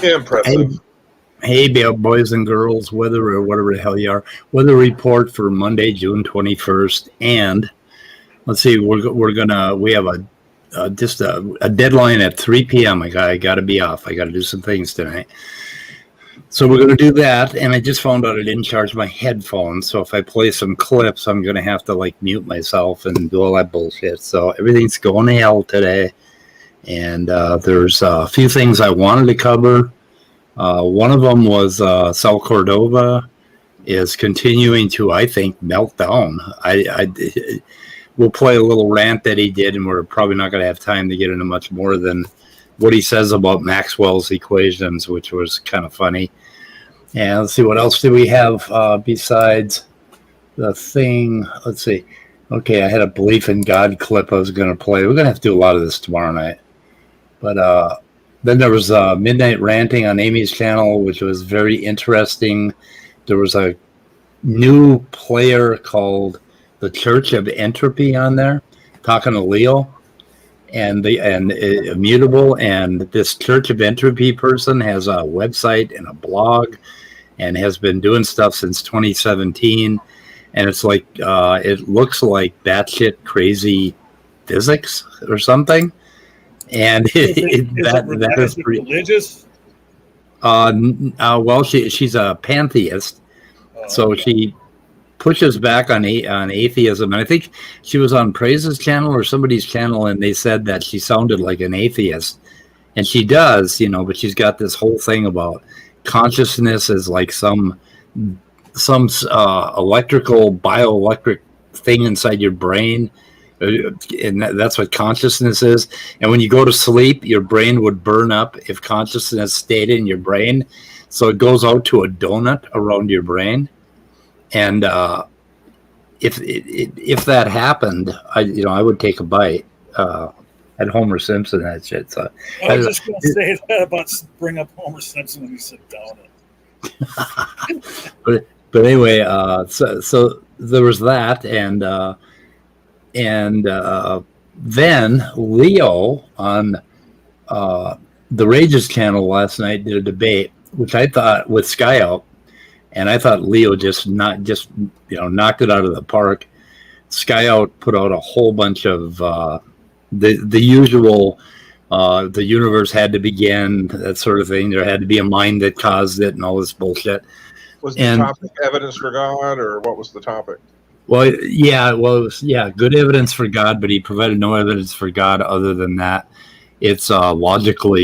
Impressive. Hey, boys and girls, weather or whatever the hell you are. Weather report for Monday, June 21st, and let's see, we have a deadline at 3 p.m. I got to be off. I got to do some things tonight. So we're going to do that, and I just found out I didn't charge my headphones, so if I play some clips, I'm going to have to mute myself and do all that bullshit. So everything's going to hell today, and there's a few things I wanted to cover. One of them was Sal Cordova is continuing to, I think, melt down. We'll play a little rant that he did, and we're probably not going to have time to get into much more than what he says about Maxwell's equations, which was kind of funny. And let's see, what else do we have besides the thing? Let's see. Okay, I had a Belief in God clip I was going to play. We're going to have to do a lot of this tomorrow night. But then there was Midnight Ranting on Amy's channel, which was very interesting. There was a new player called the Church of Entropy on there, talking to Leo and Immutable. And this Church of Entropy person has a website and a blog and has been doing stuff since 2017. And it's like, it looks like batshit crazy physics or something. And that is pretty religious. Well, she's a pantheist, so she pushes back on atheism. And I think she was on Praise's channel or somebody's channel, and they said that she sounded like an atheist, and she does, but she's got this whole thing about consciousness as like some electrical bioelectric thing inside your brain. And that's what consciousness is. And when you go to sleep, your brain would burn up if consciousness stayed in your brain. So it goes out to a donut around your brain. And if that happened, I would take a bite. At Homer Simpson, that shit. So I was just going to say that about bring up Homer Simpson when you said donut. but anyway, so there was that, and then Leo on the Rages channel last night did a debate, which I thought with Skyout, and I thought Leo just knocked it out of the park. Skyout put out a whole bunch of the usual, the universe had to begin, that sort of thing. There had to be a mind that caused it, and all this bullshit. Was the topic evidence for God, or what was the topic? Well, it was good evidence for God, but he provided no evidence for God other than that it's logical,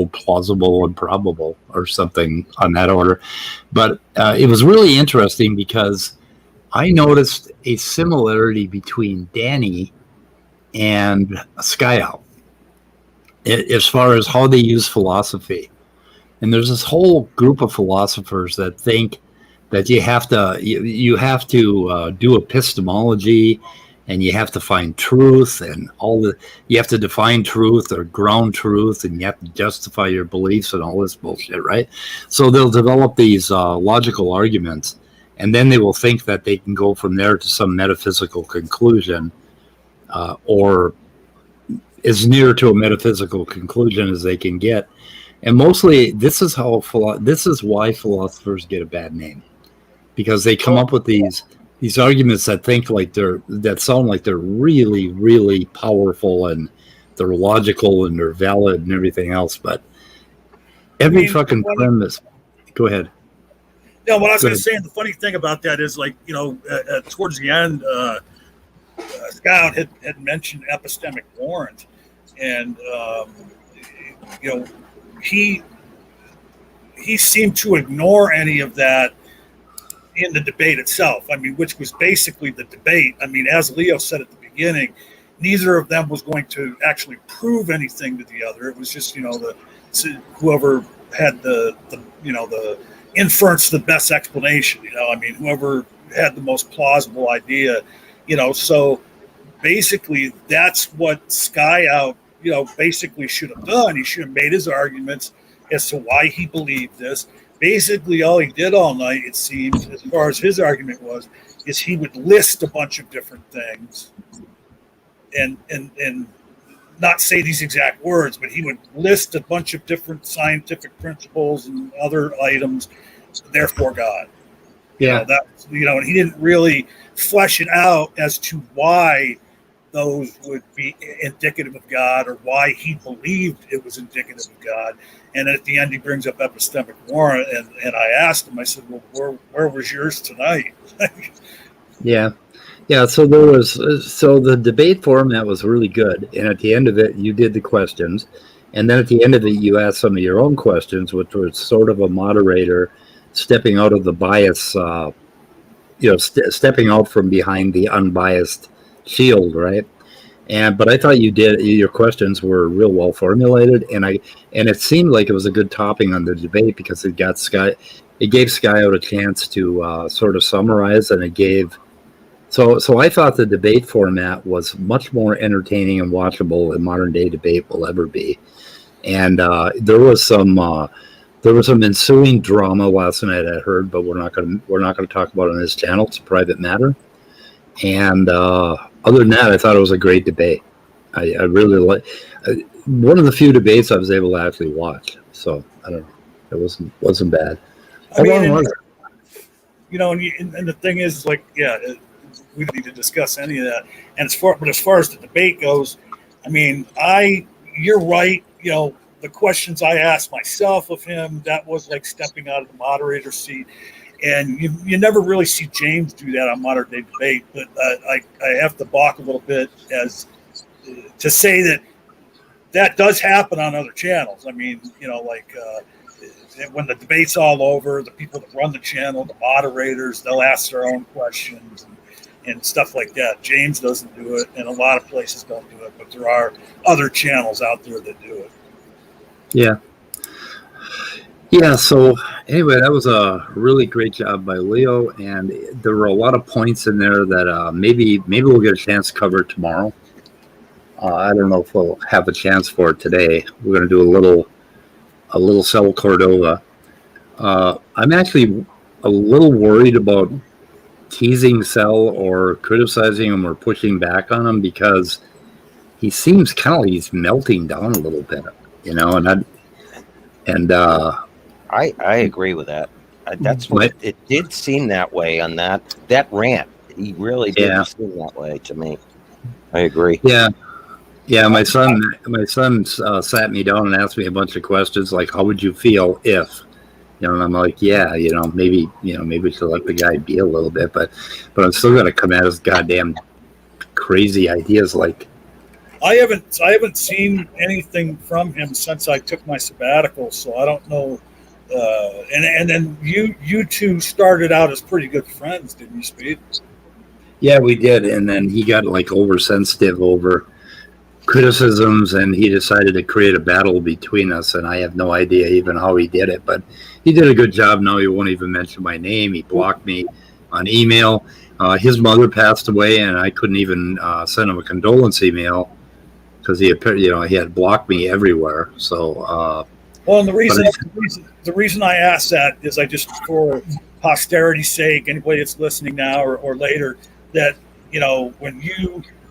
plausible, and probable, or something on that order. But it was really interesting because I noticed a similarity between Danny and Skyout as far as how they use philosophy. And there's this whole group of philosophers that think that you have to do epistemology, and you have to find truth, and you have to define truth or ground truth, and you have to justify your beliefs and all this bullshit, right? So they'll develop these logical arguments, and then they will think that they can go from there to some metaphysical conclusion, or as near to a metaphysical conclusion as they can get. And mostly, this is why philosophers get a bad name, because they come up with these arguments that sound like they're really, really powerful, and they're logical and they're valid and everything else. But fucking premise. Go ahead. Yeah, what I was going to say, and the funny thing about that is, towards the end, Skyout had mentioned epistemic warrant, and he he seemed to ignore any of that in the debate itself. I mean, which was basically the debate. I mean, as Leo said at the beginning, neither of them was going to actually prove anything to the other. It was just, whoever had the inference, the best explanation. I mean, whoever had the most plausible idea. So basically, that's what Skyout, basically should have done. He should have made his arguments as to why he believed this. Basically, all he did all night, it seems, as far as his argument was, is he would list a bunch of different things and not say these exact words, but he would list a bunch of different scientific principles and other items, therefore God. Yeah. And he didn't really flesh it out as to why those would be indicative of God or why he believed it was indicative of God. And at the end, he brings up epistemic warrant. And I asked him, I said, well, where was yours tonight? Yeah. Yeah. So the debate format was really good. And at the end of it, you did the questions. And then at the end of it, you asked some of your own questions, which was sort of a moderator stepping out of the bias, stepping out from behind the unbiased shield, right? But I thought your questions were real well formulated, and it seemed like it was a good topping on the debate because it gave Skyout a chance to sort of summarize, and it gave. So I thought the debate format was much more entertaining and watchable than modern day debate will ever be, and there was some ensuing drama last night I heard, but we're not going to talk about it on this channel. It's a private matter. And other than that, I thought it was a great debate. I really like one of the few debates I was able to actually watch. So I don't know, it wasn't bad. And the thing is, we don't need to discuss any of that. And as far as the debate goes, I mean, you're right. The questions I asked myself of him, that was like stepping out of the moderator seat. And you never really see James do that on modern day debate, but I have to balk a little bit as to say that does happen on other channels. I mean, when the debate's all over, the people that run the channel, the moderators, they'll ask their own questions and stuff like that. James doesn't do it, and a lot of places don't do it, but there are other channels out there that do it. Yeah. Yeah, so anyway, that was a really great job by Leo, and there were a lot of points in there that maybe we'll get a chance to cover tomorrow. I don't know if we'll have a chance for it today. We're going to do a little Sal Cordova. I'm actually a little worried about teasing Sal or criticizing him or pushing back on him because he seems he's melting down a little bit, I agree with that. That's what it did seem that way on that rant. He really did seem that way to me. I agree. Yeah. Yeah, my son sat me down and asked me a bunch of questions like, how would you feel if, and I'm like, maybe we should let the guy be a little bit, but I'm still going to come at his goddamn crazy ideas. Like, I haven't seen anything from him since I took my sabbatical, so I don't know. And then you two started out as pretty good friends, didn't you, Speed? Yeah, we did, and then he got oversensitive over criticisms, and he decided to create a battle between us, and I have no idea even how he did it, but he did a good job. Now he won't even mention my name. He blocked me on email. His mother passed away, and I couldn't even send him a condolence email because he had blocked me everywhere. So well, and the reason I asked that is I just, for posterity's sake, anybody that's listening now or later, that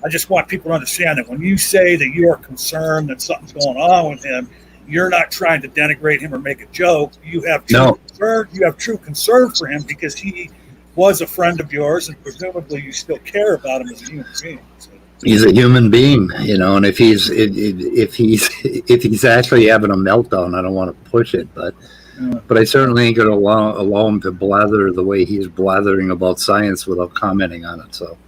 I just want people to understand that when you say that you are concerned that something's going on with him, you're not trying to denigrate him or make a joke. You have concern. You have true concern for him because he was a friend of yours, and presumably you still care about him as a human being. So. He's a human being, and if he's actually having a meltdown, I don't want to push it, but I certainly ain't going to allow him to blather the way he's blathering about science without commenting on it. So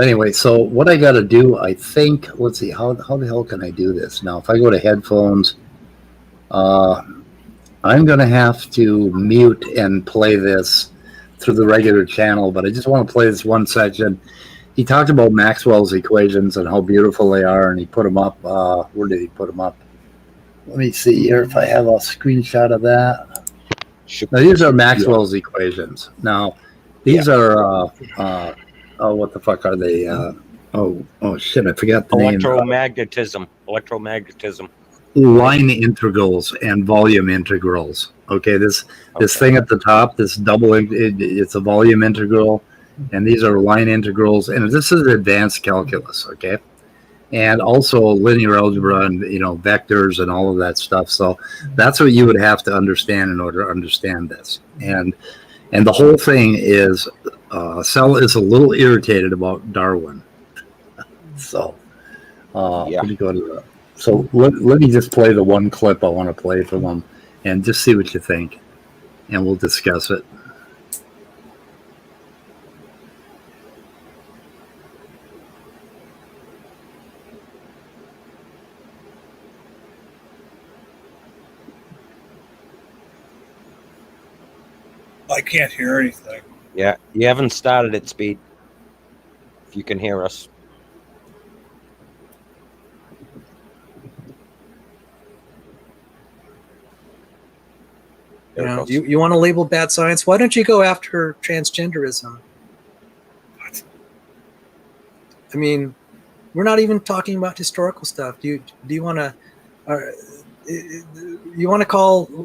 anyway, so what I got to do, I think, let's see, how the hell can I do this now? If I go to headphones, I'm going to have to mute and play this through the regular channel, but I just want to play this one section. He talked about Maxwell's equations and how beautiful they are, and he put them up. Where did he put them up? Let me see here if I have a screenshot of that. Now, these are Maxwell's equations. Now, these are, what the fuck are they? Oh shit, I forgot the name. Electromagnetism. Line integrals and volume integrals. Okay, this thing at the top, this it's a volume integral, and these are line integrals, and this is advanced calculus. Okay, and also linear algebra and vectors and all of that stuff. So that's what you would have to understand in order to understand this. And the whole thing is, Sal is a little irritated about Darwin. So let me go to the. So let me just play the one clip I want to play for them and just see what you think, and we'll discuss it. I can't hear anything. Yeah, you haven't started at speed. If you can hear us. You want to label bad science? Why don't you go after transgenderism? What? I mean, we're not even talking about historical stuff. Do you want to?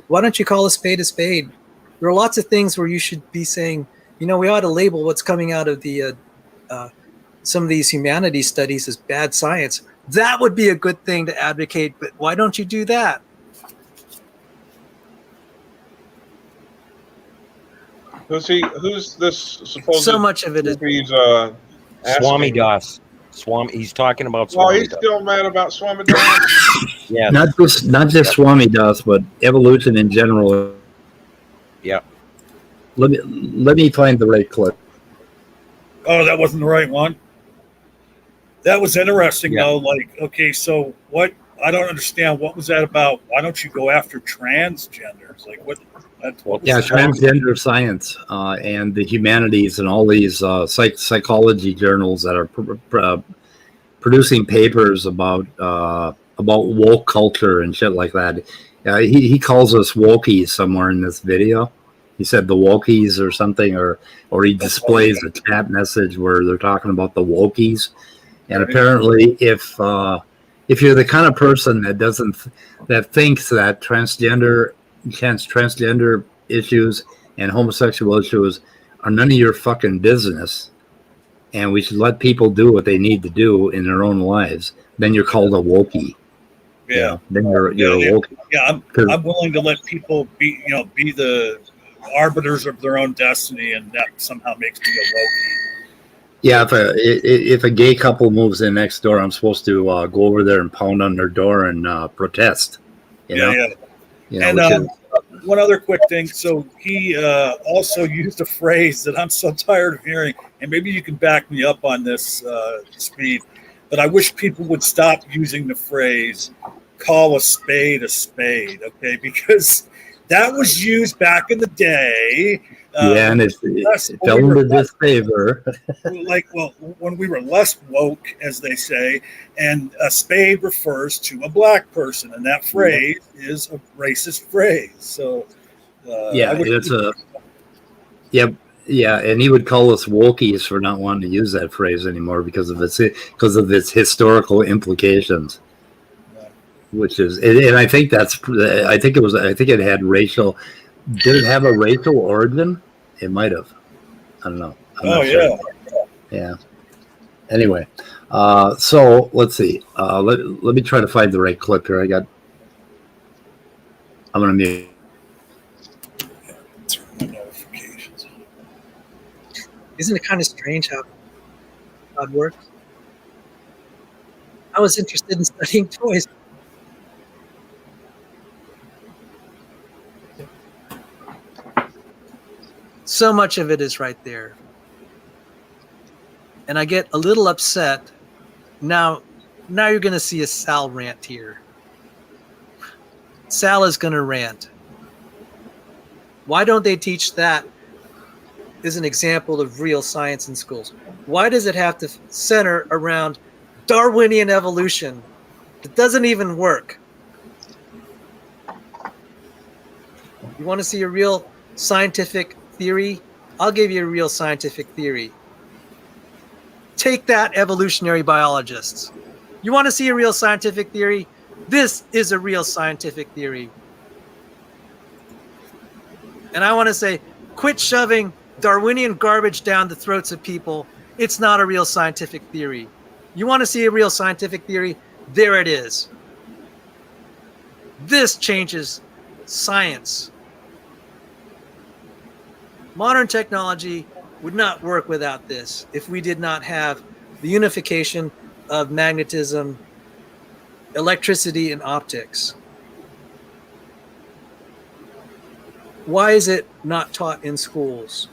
Why don't you call a spade a spade? There are lots of things where you should be saying, we ought to label what's coming out of the some of these humanities studies as bad science. That would be a good thing to advocate. But why don't you do that? Who's this supposed? So much of it is Swami Das. He's talking about Swami. Oh, he's still mad about Swami Das. Yeah, not just Swami Das, but evolution in general. Yeah. Let me find the right clip. Oh, that wasn't the right one. That was interesting though. Like, okay, so what? I don't understand. What was that about? Why don't you go after transgenders? Like, what? Transgender science and the humanities and all these psychology journals that are producing papers about woke culture and shit like that. He calls us wokies somewhere in this video. He said the wokies or something, or he displays a chat message where they're talking about the wokies. And apparently, if you're the kind of person that thinks that transgender issues and homosexual issues are none of your fucking business, and we should let people do what they need to do in their own lives, then you're called a wokie. Yeah. Then you're a wokie. Yeah, I'm willing to let people be the arbiters of their own destiny, and that somehow makes me a wokie. Yeah, if a gay couple moves in next door, I'm supposed to go over there and pound on their door and protest. One other quick thing. So he also used a phrase that I'm so tired of hearing, and maybe you can back me up on this, Speed, but I wish people would stop using the phrase, call a spade, okay? Because that was used back in the day. And it fell into disfavor. When we were less woke, as they say, and a spade refers to a black person, and that phrase is a racist phrase. So, and he would call us wokies for not wanting to use that phrase anymore because of its historical implications. Which is, and I think it had racial. Did it have a racial origin? It might have. I don't know. I'm not sure. Yeah. Anyway, so let's see. Let me try to find the right clip here. I'm gonna mute. Notifications. Isn't it kind of strange how God works? I was interested in studying toys. So much of it is right there. And I get a little upset. Now you're going to see a Sal rant here. Sal is going to rant. Why don't they teach that as an example of real science in schools? Why does it have to center around Darwinian evolution? It doesn't even work. You want to see a real scientific theory? I'll give you a real scientific theory. Take that, evolutionary biologists. You want to see a real scientific theory? This is a real scientific theory. And I want to say, quit shoving Darwinian garbage down the throats of people. It's not a real scientific theory. You want to see a real scientific theory? There it is. This changes science. Modern technology would not work without this if we did not have the unification of magnetism, electricity, and optics. Why is it not taught in schools?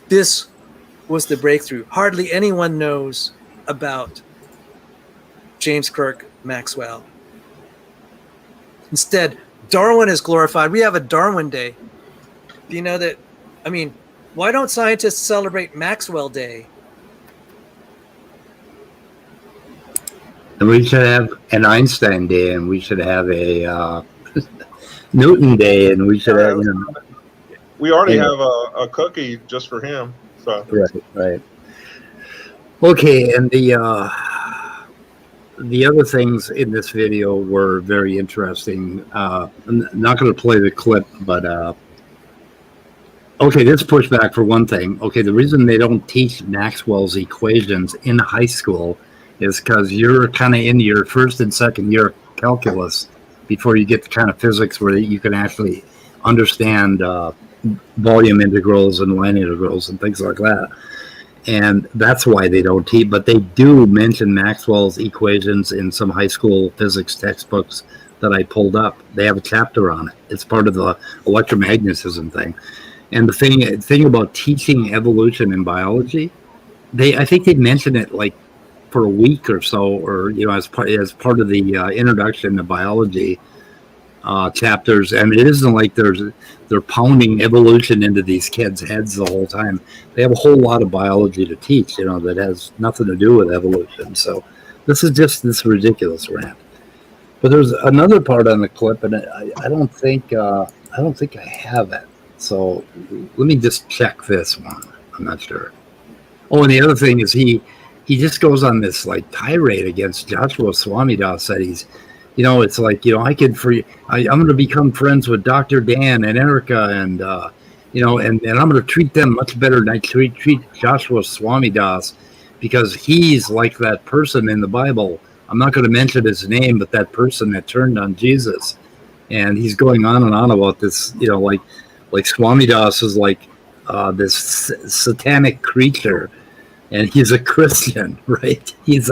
This was the breakthrough. Hardly anyone knows about James Clerk Maxwell. Instead, Darwin is glorified. We have a Darwin Day. Do you know that? I mean, why don't scientists celebrate Maxwell Day? And we should have an Einstein Day, and we should have a Newton Day, and we should have, We already have a cookie just for him. So right. Okay, and the other things in this video were very interesting. I'm not going to play the clip, but okay, this pushback for one thing. Okay, the reason they don't teach Maxwell's equations in high school is because you're kind of in your first and second year calculus before you get the kind of physics where you can actually understand volume integrals and line integrals and things like that. And that's why they don't teach, but they do mention Maxwell's equations in some high school physics textbooks that I pulled up. They have a chapter on it. It's part of the electromagnetism thing. And the thing about teaching evolution in biology, I think they mention it like for a week or so, or as part of the introduction to biology chapters. I mean, it isn't like they're pounding evolution into these kids' heads the whole time. They have a whole lot of biology to teach, that has nothing to do with evolution. So this is just this ridiculous rant. But there's another part on the clip, and I don't think I have it. So let me just check this one. I'm not sure. Oh, and the other thing is he just goes on this like tirade against Joshua Swamidass that he's, it's like, I'm going to become friends with Dr. Dan and Erica and, and I'm going to treat them much better than I treat Joshua Swamidass because he's like that person in the Bible. I'm not going to mention his name, but that person that turned on Jesus. And he's going on and on about this, like Swamidass is like this satanic creature, and he's a Christian, right? He's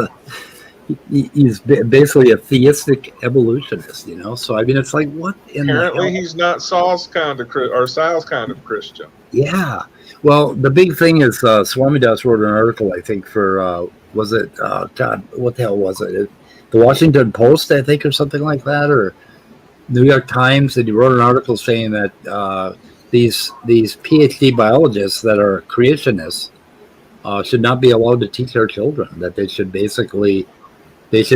basically a theistic evolutionist, So I mean, it's like, what? Apparently, he's not Sal's kind of Christian. Yeah. Well, the big thing is Swamidass wrote an article, I think, for was it God? What the hell was it? The Washington Post, I think, or something like that, or New York Times. And he wrote an article saying that these PhD biologists that are creationists should not be allowed to teach their children. That they should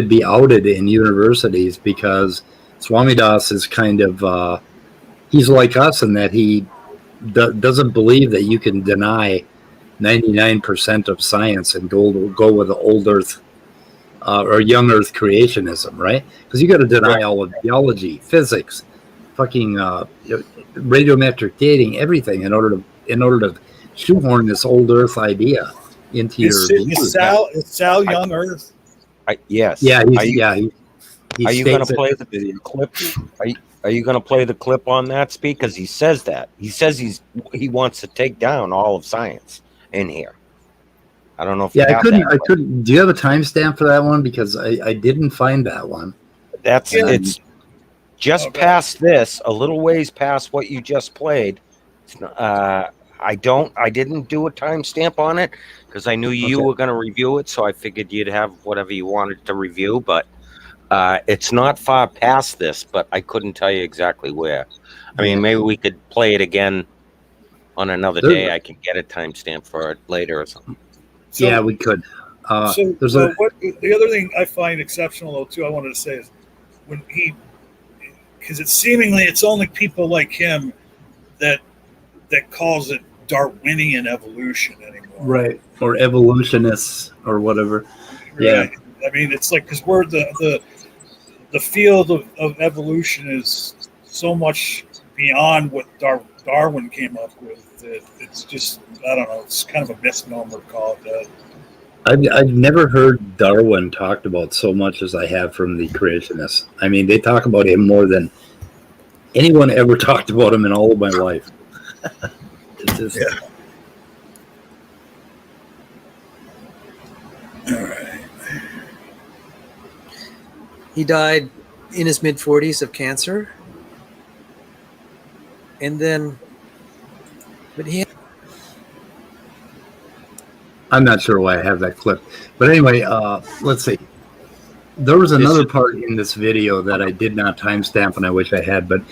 be outed in universities because Swamidass is kind of he's like us in that he doesn't believe that you can deny 99% of science and go with the old Earth or young Earth creationism, right? Because you got to deny all of biology, physics, fucking radiometric dating, everything in order to shoehorn this old Earth idea into Is Sal young Earth? Yes. Yeah. Are you going to play the video clip? Are you going to play the clip on that speak? Because he says that. He says he wants to take down all of science in here. I don't know if I couldn't. Do you have a timestamp for that one? Because I didn't find that one. It's just past this, a little ways past what you just played. I didn't do a timestamp on it because I knew you were going to review it, so I figured you'd have whatever you wanted to review. But It's not far past this, but I couldn't tell you exactly where. I mean, maybe we could play it again on another day. I can get a timestamp for it later or something. So, yeah, we could. There's what the other thing I find exceptional though too, I wanted to say is when because it's only people like him that calls it Darwinian evolution anymore, right, or evolutionists or whatever. Right. Yeah, I mean, it's like because we're the field of evolution is so much beyond what Darwin came up with. It's just, I don't know. It's kind of a misnomer to call it that. I've never heard Darwin talked about so much as I have from the creationists. I mean, they talk about him more than anyone ever talked about him in all of my life. It's just, Yeah. All right. He died in his mid-40s of cancer. And then, but I'm not sure why I have that clip. But anyway, let's see. There was another part in this video that I did not timestamp, and I wish I had. But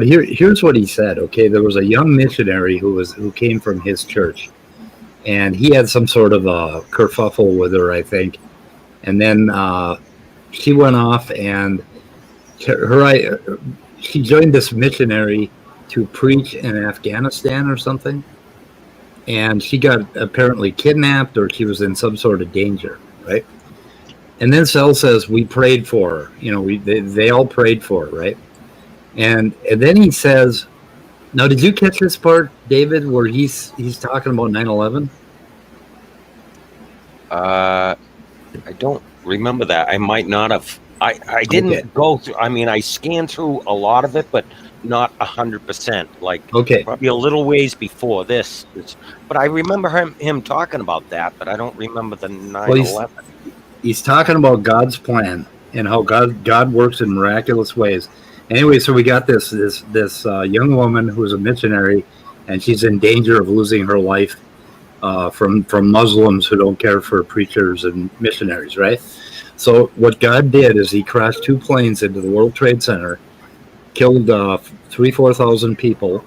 here's what he said. Okay, there was a young missionary who came from his church, and he had some sort of a kerfuffle with her, I think. And then she went off, and she joined this missionary to preach in Afghanistan or something. And she got apparently kidnapped, or she was in some sort of danger, right? And then Sal says, we prayed for her. You know, they all prayed for her, right? And then he says, now, did you catch this part, David, where he's talking about 9/11? I don't remember that. I might not have. I didn't go through. I mean, I scanned through a lot of it, but not 100%. Like, probably a little ways before this. But I remember him talking about that, but I don't remember the 9/11. He's talking about God's plan and how God works in miraculous ways. Anyway, so we got this young woman who's a missionary, and she's in danger of losing her life from Muslims who don't care for preachers and missionaries, right? So what God did is he crashed 2 planes into the World Trade Center, killed 3,000-4,000 people,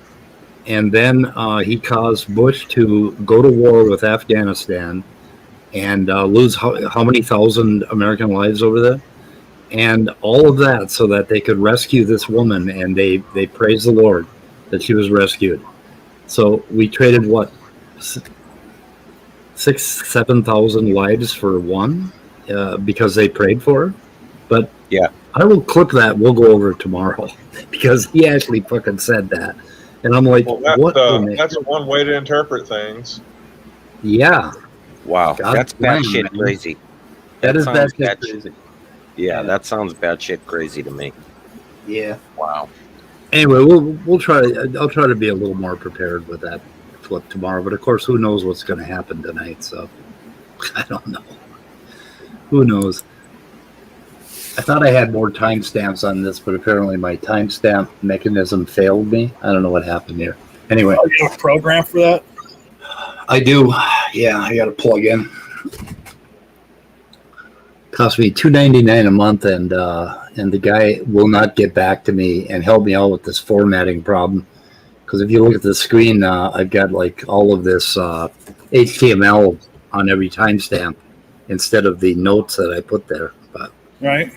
and then he caused Bush to go to war with Afghanistan and lose how many thousand American lives over there, and all of that so that they could rescue this woman, and they praised the Lord that she was rescued. So we traded 6,000-7,000 lives for one because they prayed for her. But yeah, I will clip that. We'll go over it tomorrow because he actually fucking said that, and I'm like, what? That's one way to interpret things. Yeah. Wow, that's batshit crazy. That is batshit crazy. Yeah, that sounds batshit crazy to me. Yeah. Wow. Anyway, we'll try. I'll try to be a little more prepared with that clip tomorrow. But of course, who knows what's going to happen tonight? So I don't know. Who knows? I thought I had more timestamps on this, but apparently my timestamp mechanism failed me. I don't know what happened here. Anyway, you have a program for that? I do. Yeah, I got to plug in. Cost me $2.99 a month, and the guy will not get back to me and help me out with this formatting problem. Because if you look at the screen, I've got like all of this HTML on every timestamp instead of the notes that I put there. But right.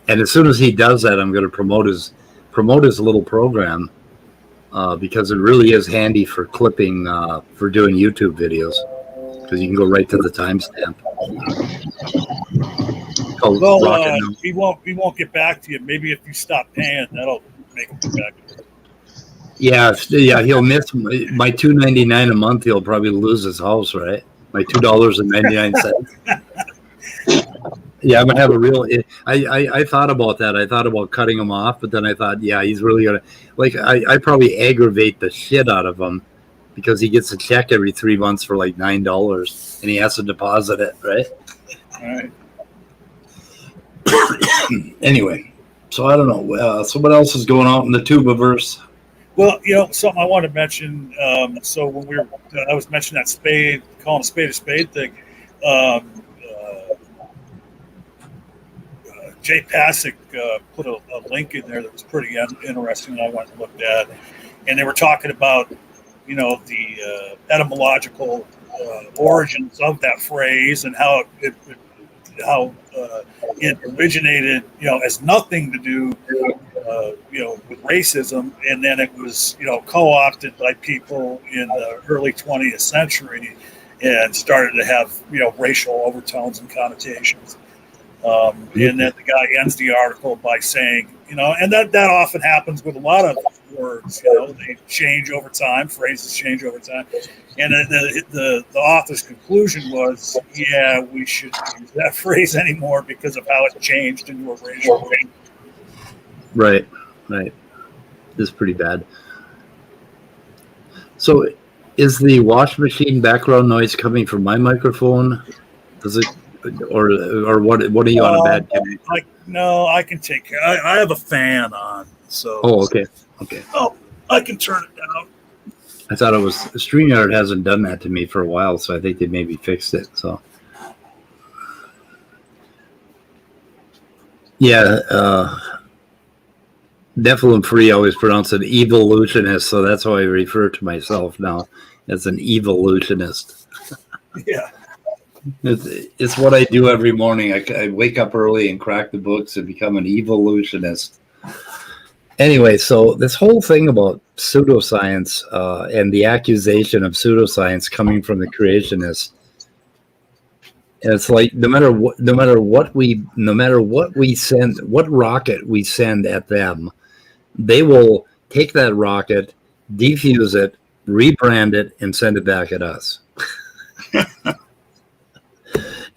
And as soon as he does that, I'm going to promote his little program. Because it really is handy for clipping, for doing YouTube videos, because you can go right to the timestamp. Well, we won't get back to you. Maybe if you stop paying, that'll make him get back to you. Yeah, he'll miss my $2.99 a month. He'll probably lose his house, right? My $2.99. Yeah, I'm gonna have a real. I thought about that. I thought about cutting him off, but then I thought, yeah, he's really gonna I probably aggravate the shit out of him because he gets a check every 3 months for like $9, and he has to deposit it, right? All right. Anyway, so I don't know. So what else is going on in the Tubaverse? Well, something I want to mention. So when I was mentioning that calling a spade thing. Jay Pasick put a link in there that was pretty interesting that I went and looked at. And they were talking about, the etymological origins of that phrase and how it originated, as nothing to do, with racism. And then it was, co-opted by people in the early 20th century and started to have, racial overtones and connotations. And then the guy ends the article by saying, and that often happens with a lot of words, they change over time, phrases change over time. And the author's conclusion was, yeah, we shouldn't use that phrase anymore because of how it changed into a racial thing. Right. This is pretty bad. So is the wash machine background noise coming from my microphone? Does it, or what are you on a bad camera? No, I can take care. I have a fan on, so. Oh, okay. Oh, I can turn it down. I thought it was StreamYard hasn't done that to me for a while, so I think they maybe fixed it. So, yeah, Nephilim Free always pronounce it evolutionist, so that's how I refer to myself now as an evolutionist. Yeah. It's what I do every morning. I wake up early and crack the books and become an evolutionist. Anyway, so this whole thing about pseudoscience and the accusation of pseudoscience coming from the creationists, and it's like no matter what we send, what rocket we send at them, they will take that rocket, defuse it, rebrand it, and send it back at us.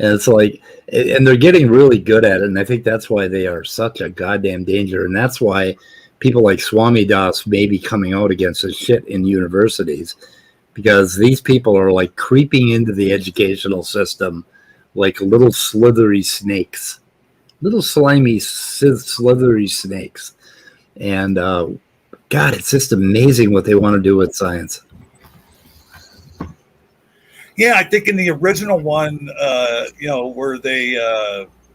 And it's like, and they're getting really good at it. And I think that's why they are such a goddamn danger. And that's why people like Swami Das may be coming out against this shit in universities, because these people are like creeping into the educational system like little slithery snakes, little slimy, slithery snakes. And God, it's just amazing what they want to do with science. Yeah, I think in the original one, where they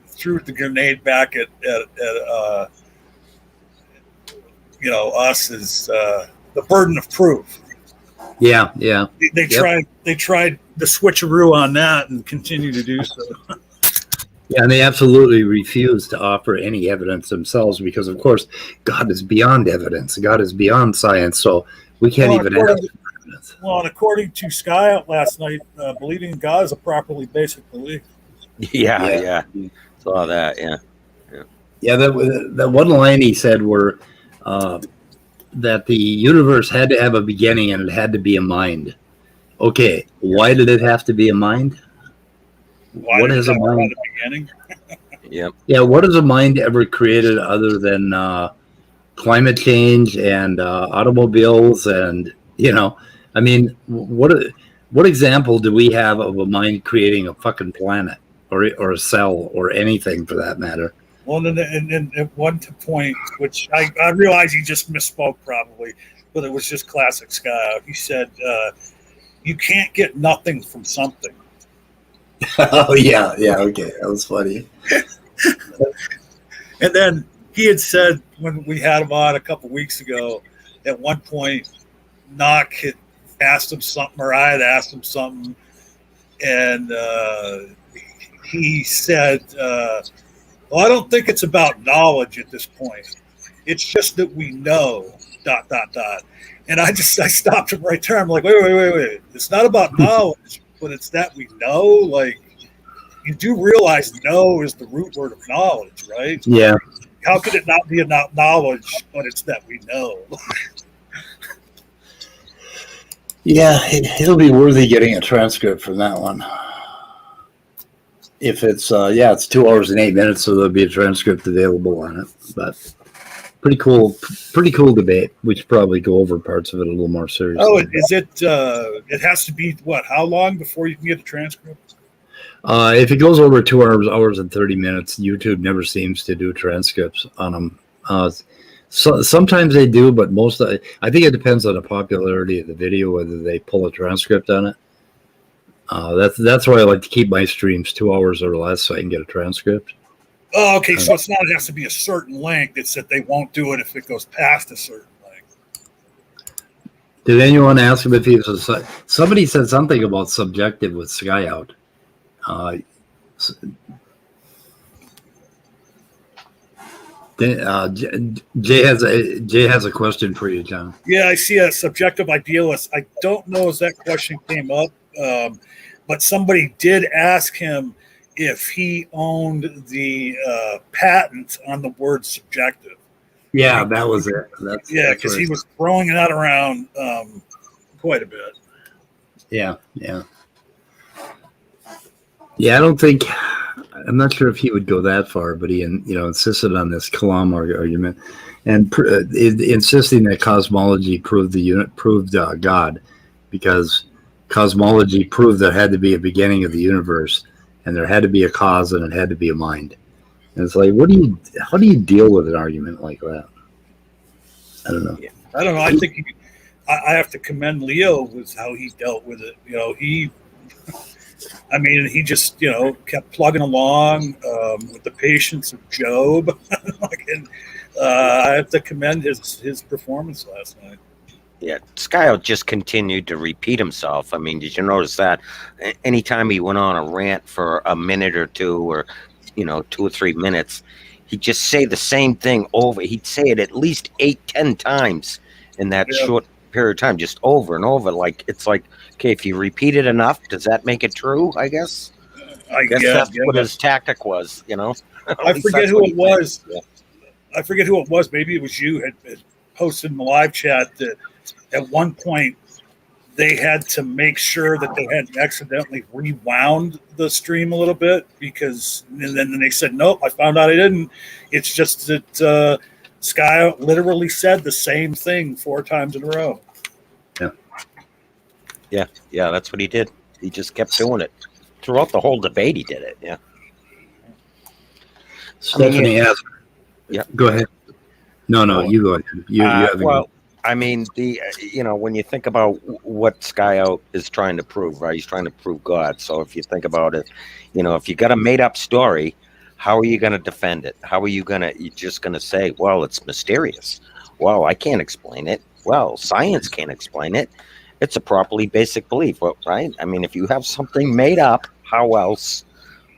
threw the grenade back at us is the burden of proof. Yeah. They tried the switcheroo on that and continue to do so. Yeah, and they absolutely refuse to offer any evidence themselves because, of course, God is beyond evidence. God is beyond science, so we can't even have evidence. Well, and according to Skyout last night, believing in God is a properly basic belief. Yeah. Saw that, Yeah, that one line he said were that the universe had to have a beginning and it had to be a mind. Okay, why did it have to be a mind? What is a mind? Yeah, what has a mind ever created other than climate change and automobiles and, I mean, what example do we have of a mind creating a fucking planet or a cell or anything for that matter? Well, and at one point, which I realize he just misspoke probably, but it was just classic Skyout. He said, you can't get nothing from something. Oh, yeah, okay. That was funny. And then he had said when we had him on a couple weeks ago, at one point, Knock had asked him something, or I had asked him something, and he said, well, I don't think it's about knowledge at this point. It's just that we know, ... And I stopped him right there. I'm like, wait. It's not about knowledge, but it's that we know. Like, you do realize know is the root word of knowledge, right? Yeah. How could it not be about knowledge, but it's that we know? Yeah, it'll be worthy getting a transcript from that one. If it's, it's 2 hours and 8 minutes, so there'll be a transcript available on it. But pretty cool debate. We should probably go over parts of it a little more seriously. Oh, is it? It has to be what? How long before you can get a transcript? If it goes over 2 hours and 30 minutes, YouTube never seems to do transcripts on them. So sometimes they do, but I think it depends on the popularity of the video whether they pull a transcript on it. That's why I like to keep my streams 2 hours or less so I can get a transcript. Oh, okay. So it's not it has to be a certain length. It's that they won't do it if it goes past a certain length. Did anyone ask him if he was somebody said something about subjective with Skyout. Jay has a question for you, John. Yeah, I see a subjective idealist. I don't know if that question came up, but somebody did ask him if he owned the patent on the word subjective. Yeah, that was it. Because he was throwing that around quite a bit. Yeah. I'm not sure if he would go that far, but he insisted on this Kalam argument and insisting that cosmology proved God, because cosmology proved there had to be a beginning of the universe, and there had to be a cause, and it had to be a mind. And it's like, how do you deal with an argument like that? I don't know. I don't know. I think I have to commend Leo with how he dealt with it. He just kept plugging along with the patience of Job. And I have to commend his performance last night. Yeah, Skyout just continued to repeat himself. I mean, did you notice that? Anytime he went on a rant for a minute or two, or 2 or 3 minutes, he'd just say the same thing over. He'd say it at least 8-10 times in that short period of time, just over and over. Like, it's like, okay, if you repeat it enough, does that make it true? I guess. I guess that's what his tactic was. I forget who it was. Yeah. I forget who it was. Maybe it was you had posted in the live chat that at one point they had to make sure that they hadn't accidentally rewound the stream a little bit, and then they said, nope, I found out I didn't. It's just that Skyout literally said the same thing 4 times in a row. Yeah, that's what he did. He just kept doing it. Throughout the whole debate, he did it, yeah. Stephanie asked. Yeah. Go ahead. No, you go ahead. You have when you think about what Skyout is trying to prove, right? He's trying to prove God. So if you think about it, if you got a made-up story, how are you going to defend it? How are you just going to say, well, it's mysterious. Well, I can't explain it. Well, science can't explain it. It's a properly basic belief, right? I mean, if you have something made up, how else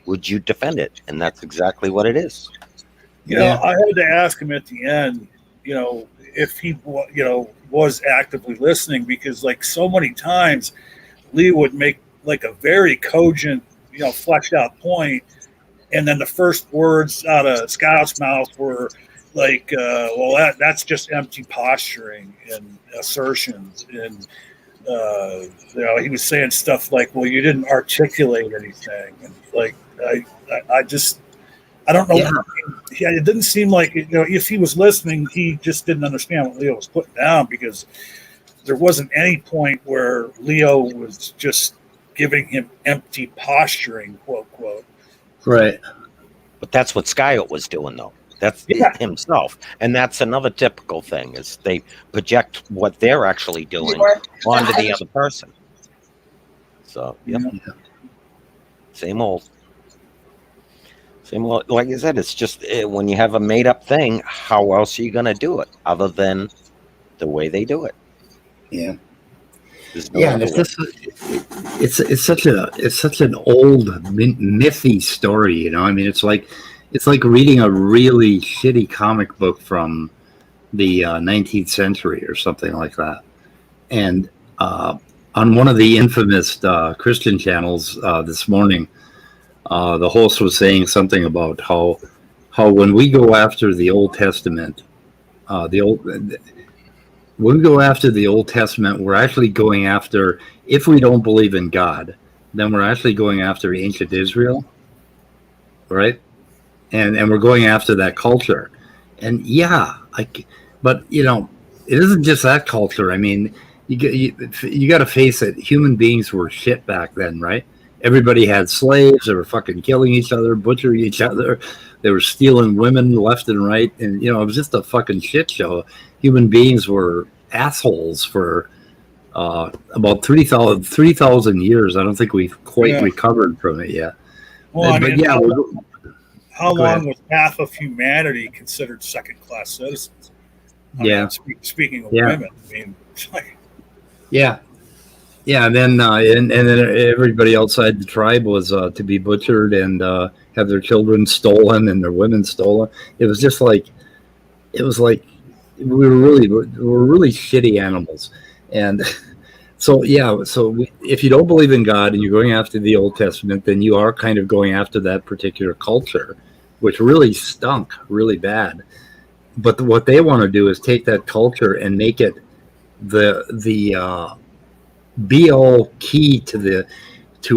would you defend it? And that's exactly what it is. I had to ask him at the end, if he, was actively listening, because like so many times, Lee would make like a very cogent, fleshed out point, and then the first words out of Scout's mouth were like, that's just empty posturing and assertions, and he was saying stuff like, well, you didn't articulate anything, and like I don't know. Yeah. It didn't seem like, if he was listening, he just didn't understand what Leo was putting down, because there wasn't any point where Leo was just giving him empty posturing, quote, quote. Right. But that's what Skyout was doing, though. That's himself. And that's another typical thing, is they project what they're actually doing onto the other person. So, Same old. Like I said, it's just when you have a made-up thing, how else are you going to do it other than the way they do it? Yeah. And it's such an old mythy story, I mean, it's like reading a really shitty comic book from the 19th century or something like that. And on one of the infamous Christian channels this morning, the host was saying something about how when we go after the Old Testament, when we go after the Old Testament, we're actually going after, if we don't believe in God, then we're actually going after ancient Israel, right? And we're going after that culture. And but it isn't just that culture. I mean, you got to face it. Human beings were shit back then, right? Everybody had slaves. They were fucking killing each other, butchering each other. They were stealing women left and right. And, it was just a fucking shit show. Human beings were assholes for about 3,000 years. I don't think we've quite recovered from it yet. Well, how Go long ahead. was half of humanity considered second-class citizens? I Yeah. mean, speaking of Yeah. women, I mean, it's like, Yeah. Yeah, and then and then everybody outside the tribe was to be butchered and have their children stolen and their women stolen. It was just like we were really shitty animals, and so yeah. So if you don't believe in God and you're going after the Old Testament, then you are kind of going after that particular culture, which really stunk really bad. But what they want to do is take that culture and make it the be all key to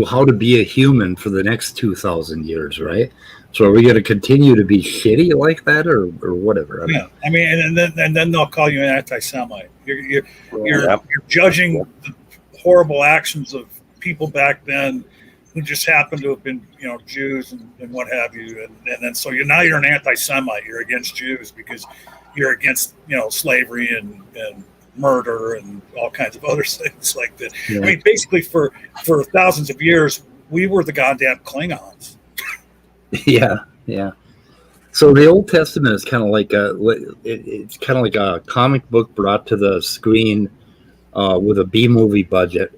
how to be a human for the next 2,000 years, right? So are we going to continue to be shitty like that, or whatever? yeah. I mean, and then they'll call you an anti-Semite. You're Yep. judging the horrible actions of people back then who just happened to have been, Jews and what have you, and then so you're an anti-Semite. You're against Jews because you're against slavery and murder and all kinds of other things like that. Yeah. I mean, basically for thousands of years, we were the goddamn Klingons. Yeah, yeah. So the Old Testament is kind of like it's kind of like a comic book brought to the screen with a B movie budget,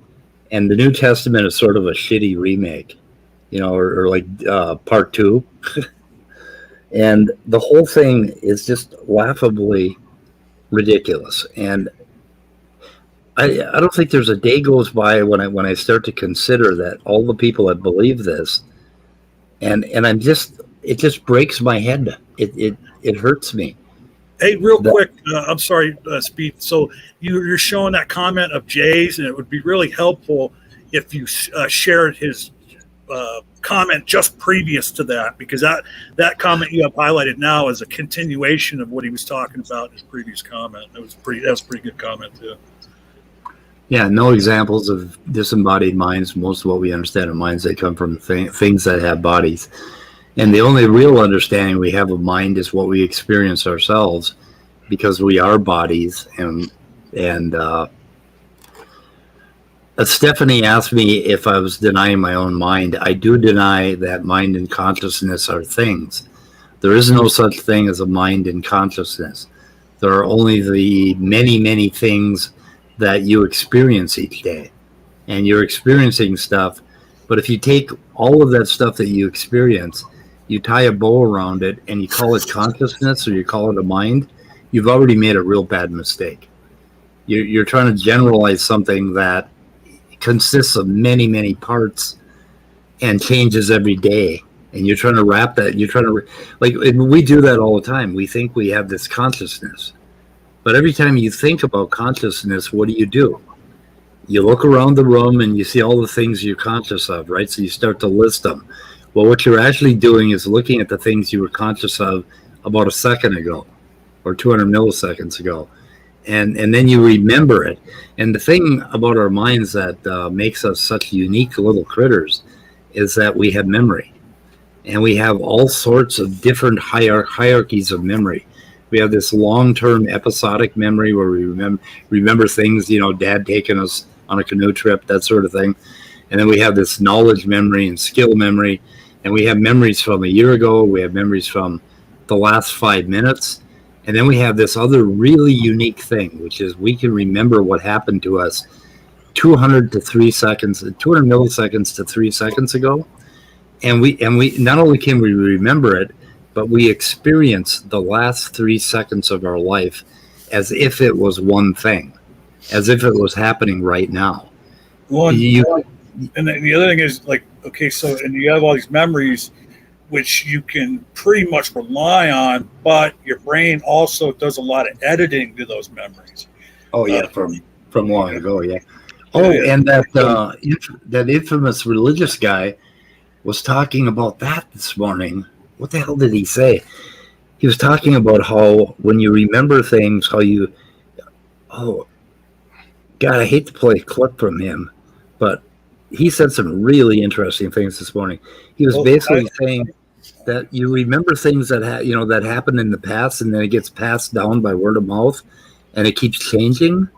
and the New Testament is sort of a shitty remake, or like part two, and the whole thing is just laughably ridiculous. And I don't think there's a day goes by when I start to consider that all the people that believe this, and it just breaks my head. It hurts me. Hey, real quick, I'm sorry, Speed. So you're showing that comment of Jay's, and it would be really helpful if you shared his comment just previous to that, because that comment you have highlighted now is a continuation of what he was talking about in his previous comment. That was a pretty good comment too. Yeah, no examples of disembodied minds. Most of what we understand of minds, they come from things that have bodies. And the only real understanding we have of mind is what we experience ourselves, because we are bodies. And Stephanie asked me if I was denying my own mind. I do deny that mind and consciousness are things. There is no such thing as a mind and consciousness. There are only the many, many things that you experience each day, and you're experiencing stuff. But if you take all of that stuff that you experience, you tie a bow around it, and you call it consciousness or you call it a mind, you've already made a real bad mistake. You're trying to generalize something that consists of many, many parts and changes every day. And you're trying to wrap that. You're trying to, like, we do that all the time. We think we have this consciousness. But every time you think about consciousness, what do? You look around the room and you see all the things you're conscious of, right? So you start to list them. Well, what you're actually doing is looking at the things you were conscious of about a second ago or 200 milliseconds ago. And then you remember it. And the thing about our minds that makes us such unique little critters is that we have memory. And we have all sorts of different hierarchies of memory. We have this long-term episodic memory where we remember things, Dad taking us on a canoe trip, that sort of thing. And then we have this knowledge memory and skill memory. And we have memories from a year ago. We have memories from the last 5 minutes. And then we have this other really unique thing, which is we can remember what happened to us 200 milliseconds to 3 seconds ago. And we not only can we remember it, but we experience the last 3 seconds of our life as if it was one thing, as if it was happening right now. Well, and the other thing is, like, okay, so, and you have all these memories, which you can pretty much rely on, but your brain also does a lot of editing to those memories. Oh, yeah, from long ago, yeah. Oh, yeah. And that infamous religious guy was talking about that this morning. What the hell did he say? He was talking about how when you remember things, oh, God, I hate to play a clip from him, but he said some really interesting things this morning. He was basically saying that you remember things that that happened in the past, and then it gets passed down by word of mouth, and it keeps changing.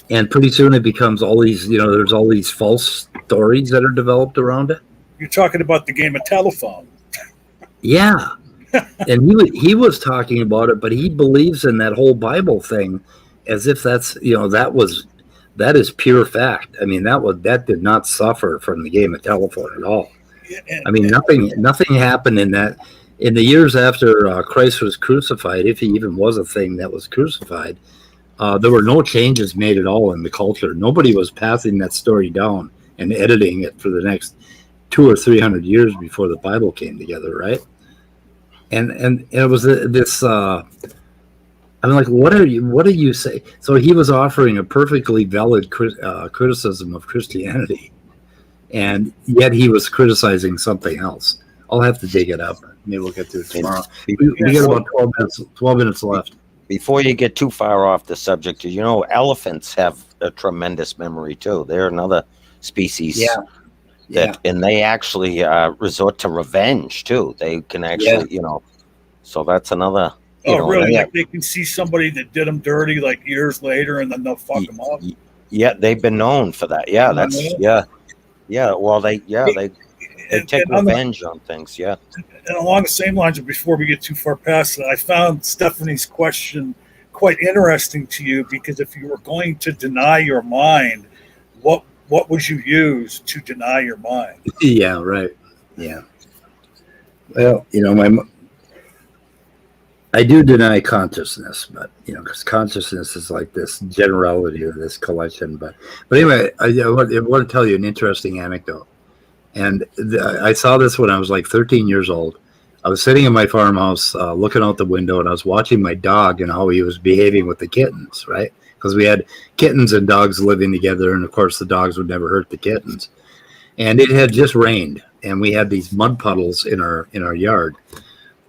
And pretty soon it becomes all these, there's all these false stories that are developed around it. You're talking about the game of telephone. Yeah. And he was talking about it, but he believes in that whole Bible thing as if that's, that is pure fact. I mean, that did not suffer from the game of telephone at all. I mean, nothing happened in the years after Christ was crucified, if he even was a thing that was crucified. There were no changes made at all in the culture. Nobody was passing that story down and editing it for the next 200 or 300 years before the Bible came together, right? And it was this. I'm like, what are you saying? So he was offering a perfectly valid criticism of Christianity, and yet he was criticizing something else. I'll have to dig it up. Maybe we'll get to it tomorrow. We got about 12 minutes left. Before you get too far off the subject, elephants have a tremendous memory too. They're another species. And they actually resort to revenge too. They can actually, so that's another. Really? Like they can see somebody that did them dirty like years later, and then they'll fuck them up. Yeah, they've been known for that. Yeah, yeah. Well, they take revenge on things. Yeah. And along the same lines, before we get too far past it, I found Stephanie's question quite interesting to you, because if you were going to deny your mind, what would you use to deny your mind? Yeah, right. Yeah. Well, I do deny consciousness, but because consciousness is like this generality or this collection. But anyway, I want to tell you an interesting anecdote. And I saw this when I was like 13 years old. I was sitting in my farmhouse, looking out the window, and I was watching my dog and how he was behaving with the kittens, right? Because we had kittens and dogs living together, and of course the dogs would never hurt the kittens. And it had just rained, and we had these mud puddles in our yard.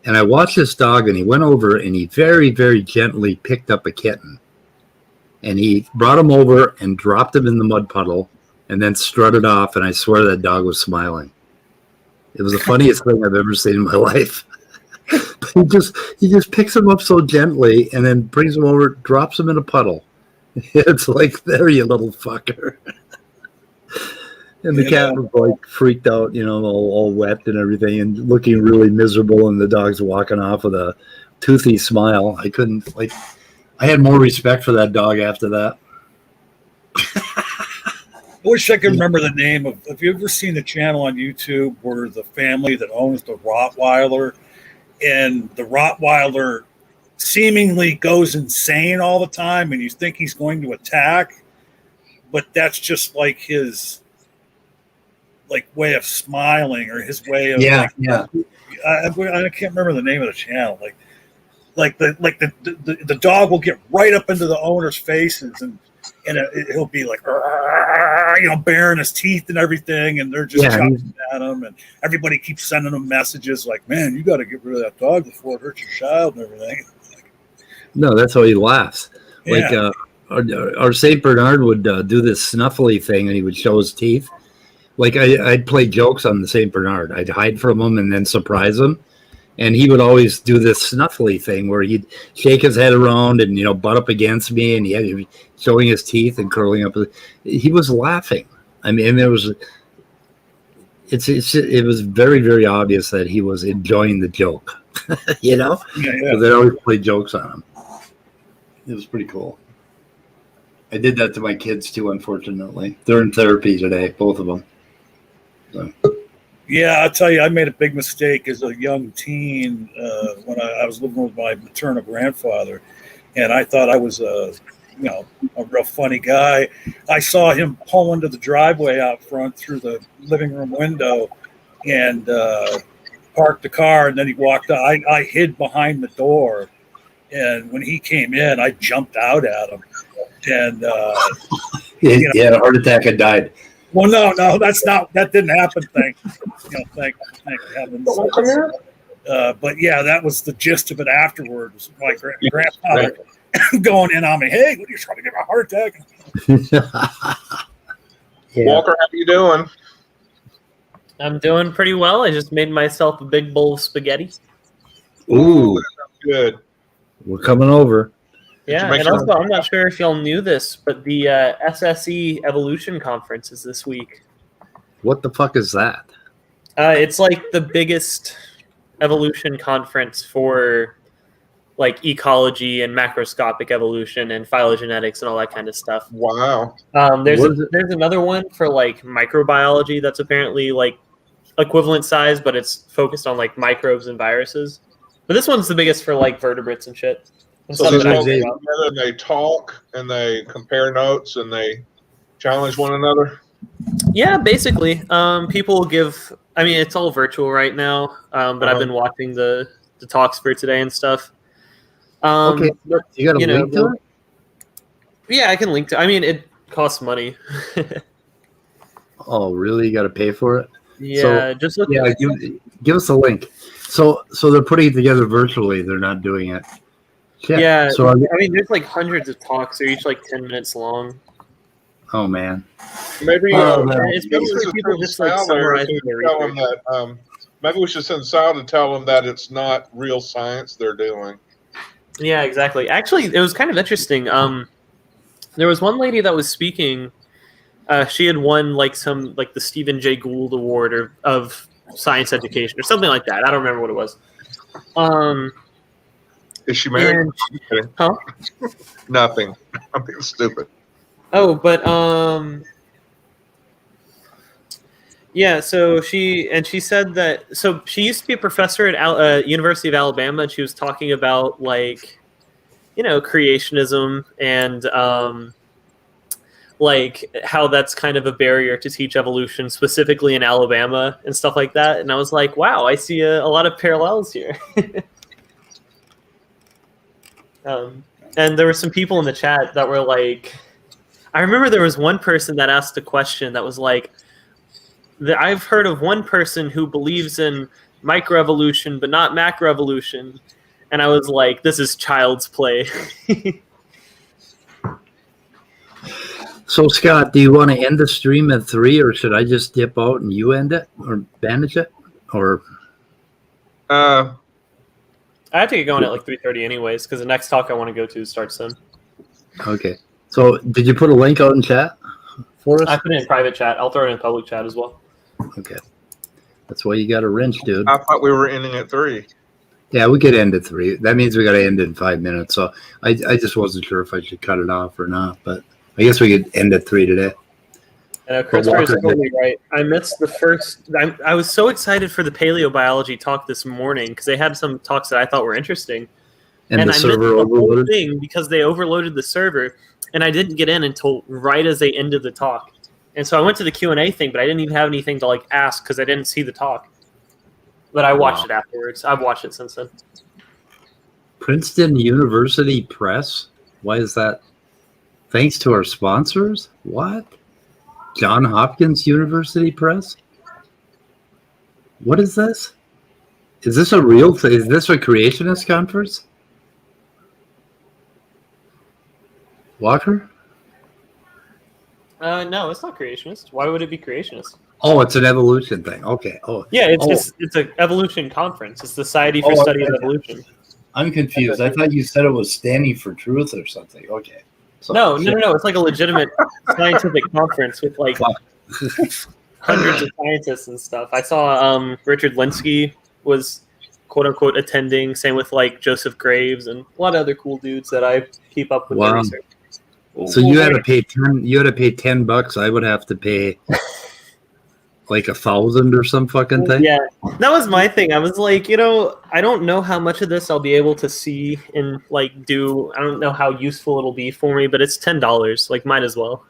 And I watched this dog, and he went over and he very, very gently picked up a kitten. And he brought him over and dropped him in the mud puddle and then strutted off. And I swear that dog was smiling. It was the funniest thing I've ever seen in my life. he just picks him up so gently and then brings him over, drops him in a puddle. It's like, there, you little fucker. And the cat was like freaked out, all wet and everything, and looking really miserable. And the dog's walking off with a toothy smile. I had more respect for that dog after that. I wish I could remember the name of. Have you ever seen the channel on YouTube where the family that owns the Rottweiler, and the Rottweiler seemingly goes insane all the time, and you think he's going to attack, but that's just like his way of smiling, or his way of I can't remember the name of the channel. The dog will get right up into the owner's faces, and he'll be like, baring his teeth and everything, and they're just chopping at him, and everybody keeps sending them messages like, man, you got to get rid of that dog before it hurts your child and everything. No, that's how he laughs. Yeah. Our St. Bernard would do this snuffly thing, and he would show his teeth. Like I'd play jokes on the St. Bernard. I'd hide from him and then surprise him. And he would always do this snuffly thing where he'd shake his head around and, butt up against me, and he'd be showing his teeth and curling up. He was laughing. I mean, it was very, very obvious that he was enjoying the joke, Yeah. They'd always play jokes on him. It was pretty cool. I did that to my kids too, unfortunately. They're in therapy today, both of them. So. Yeah, I'll tell you, I made a big mistake as a young teen when I was living with my maternal grandfather, and I thought I was a real funny guy. I saw him pull into the driveway out front through the living room window and parked the car, and then he walked out. I hid behind the door, and when he came in, I jumped out at him. And he had a heart attack and died. Well, no, that didn't happen. Thank heavens. But yeah, that was the gist of it afterwards. My grandfather going in on me. Hey, what are you trying to get a heart attack? Walker, how are you doing? I'm doing pretty well. I just made myself a big bowl of spaghetti. Ooh, good. We're coming over. Yeah, and also, I'm not sure if y'all knew this, but the SSE Evolution Conference is this week. What the fuck is that? It's like the biggest evolution conference for like ecology and macroscopic evolution and phylogenetics and all that kind of stuff. Wow. There's another one for like microbiology that's apparently like equivalent size, but it's focused on like microbes and viruses. But this one's the biggest for like vertebrates and shit. And So stuff these that I folks know get about. together and they talk and they compare notes and they challenge one another. Yeah, basically. People give. I mean, it's all virtual right now, but I've been watching the talks for today and stuff. Okay, but, you got a link to it? Yeah, I can link to. I mean, it costs money. Oh, really? You got to pay for it? Yeah, So, just look. Yeah, give us a link. So they're putting it together virtually. They're not doing it. Shit. Yeah. So I mean, there's like hundreds of talks. They're each like 10 minutes long. oh man. Maybe It's maybe we basically should people send just like Sal there summarizing to their tell them research. that. Maybe we should send Sal to tell them that it's not real science they're doing. Yeah, exactly. Actually, it was kind of interesting. There was one lady that was speaking. She had won like the Stephen Jay Gould Award of science education or something like that. I don't remember what it was. Is she married? Huh? Nothing. I'm being stupid. Oh, but yeah. So she said that. So she used to be a professor at University of Alabama, and she was talking about like, creationism and like how that's kind of a barrier to teach evolution, specifically in Alabama and stuff like that. And I was like, wow, I see a lot of parallels here. And there were some people in the chat that were like, I remember there was one person that asked a question that was like, I've heard of one person who believes in microevolution but not macroevolution. And I was like, this is child's play. So Scott, do you want to end the stream at 3, or should I just dip out and you end it or manage it? Or I have to get going at like 3:30 anyways, because the next talk I want to go to starts soon. okay. So did you put a link out in chat for us? I put it in private chat. I'll throw it in public chat as well. Okay. That's why you got a wrench, dude. I thought we were ending at 3. Yeah, we could end at 3. That means we got to end in 5 minutes. So I just wasn't sure if I should cut it off or not, but I guess we could end at 3 today. Christopher is totally right. I missed the first. I was so excited for the paleobiology talk this morning because they had some talks that I thought were interesting, And the I missed server the whole overloaded. thing because they overloaded the server, and I didn't get in until right as they ended the talk. And so I went to the Q&A thing, but I didn't even have anything to like ask because I didn't see the talk. But I watched it afterwards. I've watched it since then. Princeton University Press? Why is that? Thanks to our sponsors? What? John Hopkins University Press? What is this? Is this a real thing? Is this a creationist conference? Walker? No, it's not creationist. Why would it be creationist? Oh, it's an evolution thing. Okay. Oh, Yeah, it's an evolution conference. It's the Society for Study of Evolution. I'm confused. I thought you said it was standing for truth or something. Okay. So, No. It's like a legitimate scientific conference with like hundreds of scientists and stuff. I saw Richard Linsky was quote unquote attending. Same with like Joseph Graves and a lot of other cool dudes that I keep up with their Wow. research. So you had to pay 10. You had to pay $10. I would have to pay like 1,000 or some fucking thing. Yeah, that was my thing. I was like, I don't know how much of this I'll be able to see and like do. I don't know how useful it'll be for me, but it's $10. Like, might as well.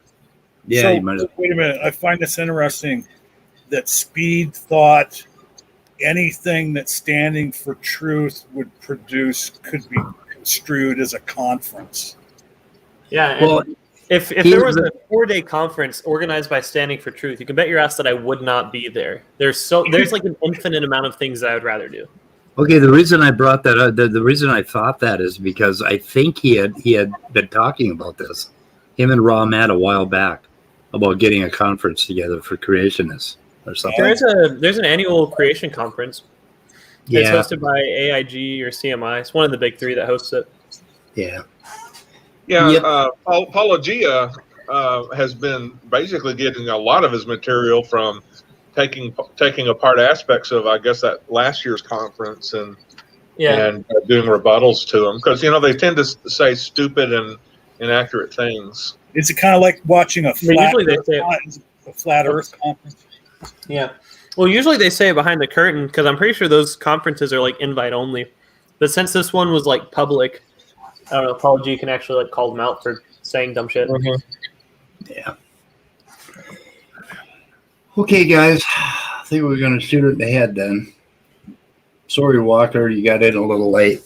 Yeah, So, you might. wait a minute. I find this interesting that Speed thought anything that's standing for truth would produce could be construed as a conference. Yeah. And Well, if there was a 4-day conference organized by Standing for Truth, you can bet your ass that I would not be there. There's like an infinite amount of things that I would rather do. Okay, the reason I brought that up, the reason I thought that is because I think he had been talking about this, him and Raw Matt a while back, about getting a conference together for creationists or something. There's an annual creation conference. Yeah, It's hosted by AIG or CMI. It's one of the big three that hosts it. yeah. Yeah, Yep. Paulo Gia has been basically getting a lot of his material from taking apart aspects of, I guess, that last year's conference and Yeah. and doing rebuttals to them because they tend to say stupid and inaccurate things. Is it kind of like watching a Usually they say flat Earth conference? Yeah. Well, usually they say it behind the curtain because I'm pretty sure those conferences are like invite only. But since this one was like public, I don't know. Paul G can actually like call them out for saying dumb shit. Yeah. Okay, guys. I think we're going to shoot it in the head then. Sorry, Walker, you got in a little late.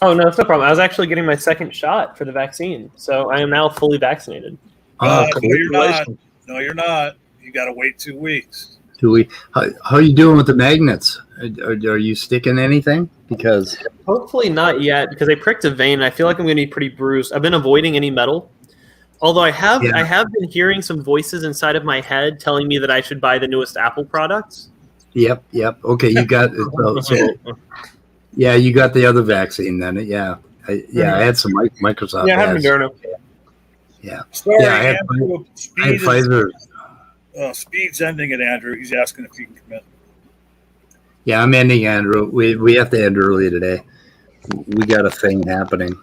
Oh no, it's no problem. I was actually getting my second shot for the vaccine, so I am now fully vaccinated. No, you're not. No, you're not. You got to wait 2 weeks. How are you doing with the magnets? Are you sticking anything? Because Hopefully not yet, because they pricked a vein. And I feel like I'm going to be pretty bruised. I've been avoiding any metal. Although I have been hearing some voices inside of my head telling me that I should buy the newest Apple products. Yep. Okay, you got yeah, you got the other vaccine then. Yeah, I had some Microsoft. Yeah, I haven't been doing it. Yeah. Sorry, Yeah, I had Pfizer. Speed's ending it, Andrew. He's asking if you can come in. Yeah, I'm ending, Andrew. We have to end early today. We got a thing happening.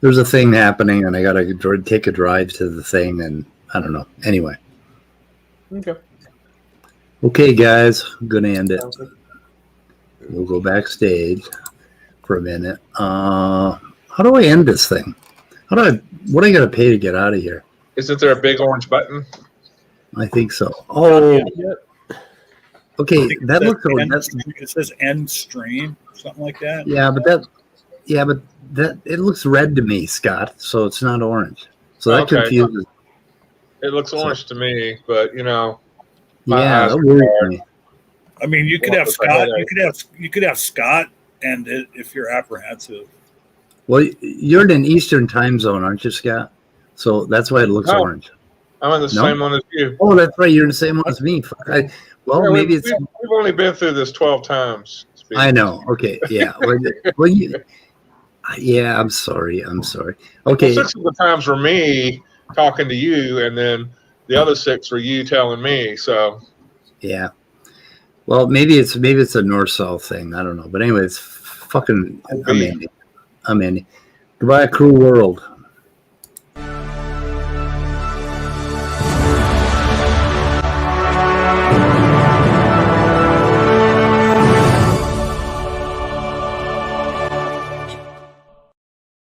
There's a thing happening, and I got to take a drive to the thing, and I don't know. Anyway. Okay, guys. I'm going to end it. We'll go backstage for a minute. How do I end this thing? What do I got to pay to get out of here? Isn't there a big orange button? I think so. Oh, okay. That looks. It says end stream, something like that. Yeah, but that it looks red to me, Scott. So it's not orange. So that confuses. It looks orange to me, but yeah, that worries me. I mean, you could have Scott. You could have Scott, and if you're apprehensive. Well, you're in an Eastern time zone, aren't you, Scott? So that's why it looks orange. I'm in the same one as you. Oh, that's right. You're in the same one as me. Maybe it's. We've only been through this 12 times. I know. Okay. Yeah. Well, yeah. I'm sorry. Okay. Well, 6 of the times were me talking to you, and then the other 6 were you telling me. So. Yeah. Well, maybe it's a north-south thing. I don't know. But anyway, it's fucking. I'm Andy. Goodbye, cruel world.